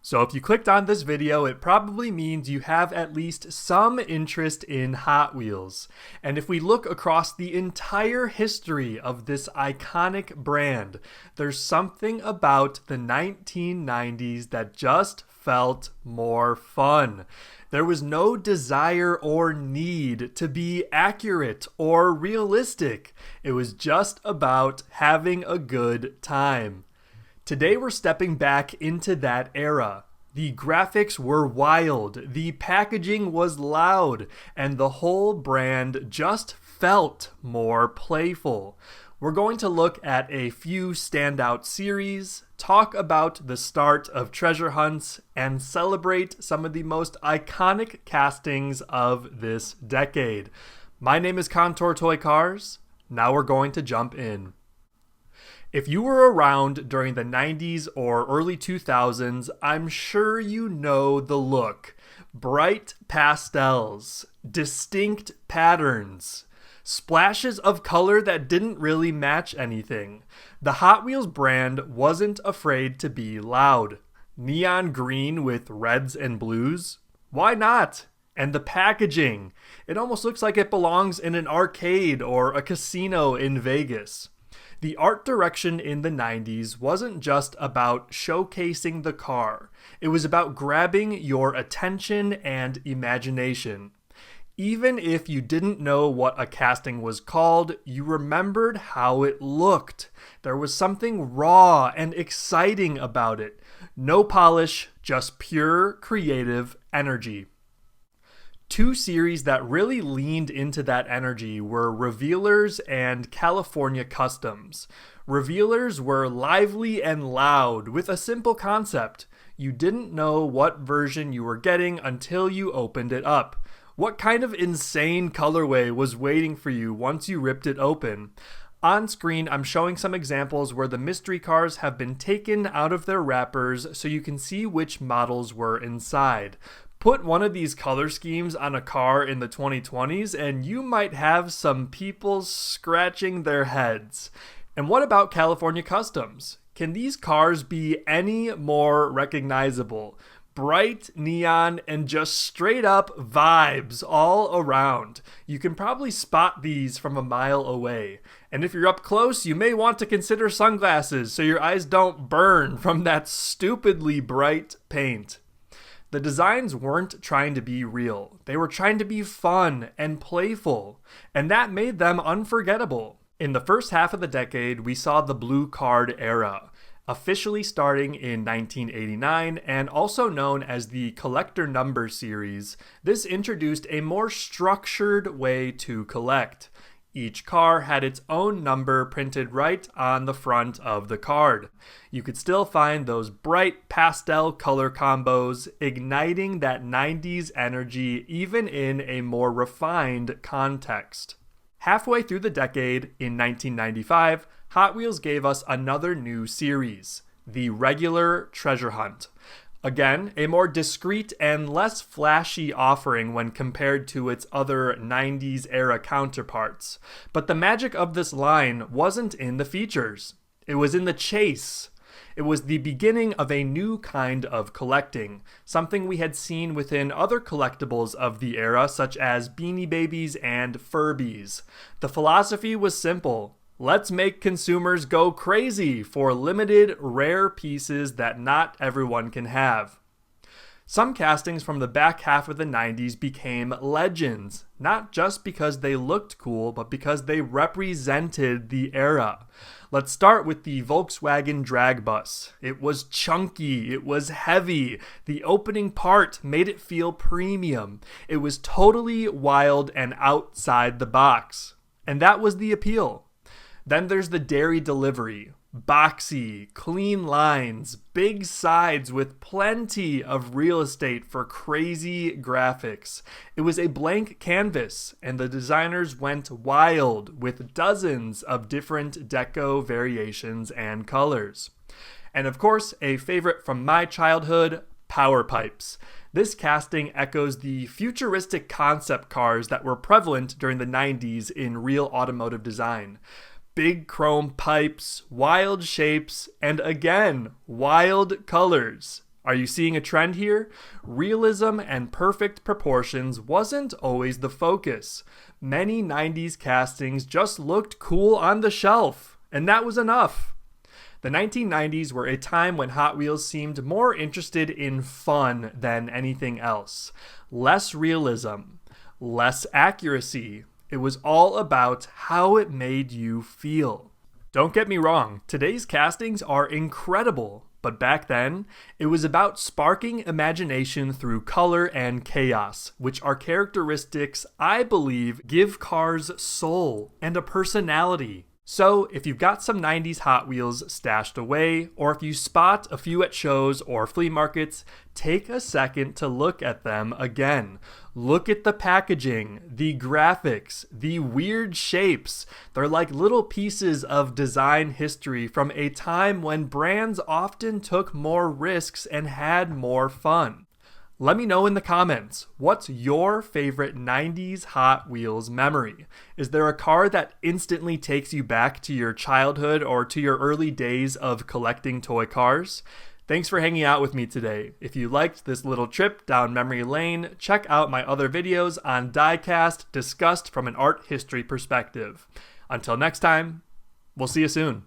So if you clicked on this video, it probably means you have at least some interest in Hot Wheels. And if we look across the entire history of this iconic brand, there's something about the 1990s that just felt more fun. There was no desire or need to be accurate or realistic. It was just about having a good time. Today we're stepping back into that era. The graphics were wild, the packaging was loud, and the whole brand just felt more playful. We're going to look at a few standout series, talk about the start of treasure hunts, and celebrate some of the most iconic castings of this decade. My name is Contour Toy Cars. Now we're going to jump in. If you were around during the 90s or early 2000s, I'm sure you know the look. Bright pastels, distinct patterns, splashes of color that didn't really match anything. The Hot Wheels brand wasn't afraid to be loud. Neon green with reds and blues? Why not? And the packaging. It almost looks like it belongs in an arcade or a casino in Vegas. The art direction in the 90s wasn't just about showcasing the car. It was about grabbing your attention and imagination. Even if you didn't know what a casting was called, you remembered how it looked. There was something raw and exciting about it. No polish, just pure creative energy. Two series that really leaned into that energy were Revealers and California Customs. Revealers were lively and loud with a simple concept. You didn't know what version you were getting until you opened it up. What kind of insane colorway was waiting for you once you ripped it open? On screen, I'm showing some examples where the mystery cars have been taken out of their wrappers so you can see which models were inside. Put one of these color schemes on a car in the 2020s and you might have some people scratching their heads. And what about California Customs? Can these cars be any more recognizable? Bright neon and just straight up vibes all around. You can probably spot these from a mile away. And if you're up close, you may want to consider sunglasses so your eyes don't burn from that stupidly bright paint. The designs weren't trying to be real. They were trying to be fun and playful, and that made them unforgettable. In the first half of the decade, we saw the blue card era, officially starting in 1989 and also known as the Collector Number series. This introduced a more structured way to collect. Each car had its own number printed right on the front of the card. You could still find those bright pastel color combos, igniting that 90s energy even in a more refined context. Halfway through the decade, in 1995, Hot Wheels gave us another new series, the regular Treasure Hunt. Again, a more discreet and less flashy offering when compared to its other 90s era counterparts. But the magic of this line wasn't in the features. It was in the chase. It was the beginning of a new kind of collecting, something we had seen within other collectibles of the era, such as Beanie Babies and Furbies. The philosophy was simple. Let's make consumers go crazy for limited, rare pieces that not everyone can have. Some castings from the back half of the 90s became legends, not just because they looked cool, but because they represented the era. Let's start with the Volkswagen drag bus. It was chunky, it was heavy, the opening part made it feel premium. It was totally wild and outside the box. And that was the appeal. Then there's the dairy delivery. Boxy, clean lines, big sides with plenty of real estate for crazy graphics. It was a blank canvas, and the designers went wild with dozens of different deco variations and colors. And of course, a favorite from my childhood, power pipes. This casting echoes the futuristic concept cars that were prevalent during the 90s in real automotive design. Big chrome pipes, wild shapes, and again, wild colors. Are you seeing a trend here? Realism and perfect proportions wasn't always the focus. Many 90s castings just looked cool on the shelf, and that was enough. The 1990s were a time when Hot Wheels seemed more interested in fun than anything else. Less realism, less accuracy. It was all about how it made you feel. Don't get me wrong, today's castings are incredible, but back then, it was about sparking imagination through color and chaos, which are characteristics I believe give cars soul and a personality. So, if you've got some 90s Hot Wheels stashed away, or if you spot a few at shows or flea markets, take a second to look at them again. Look at the packaging, the graphics, the weird shapes. They're like little pieces of design history from a time when brands often took more risks and had more fun. Let me know in the comments, what's your favorite 90s Hot Wheels memory? Is there a car that instantly takes you back to your childhood or to your early days of collecting toy cars? Thanks for hanging out with me today. If you liked this little trip down memory lane, check out my other videos on die-cast discussed from an art history perspective. Until next time, we'll see you soon.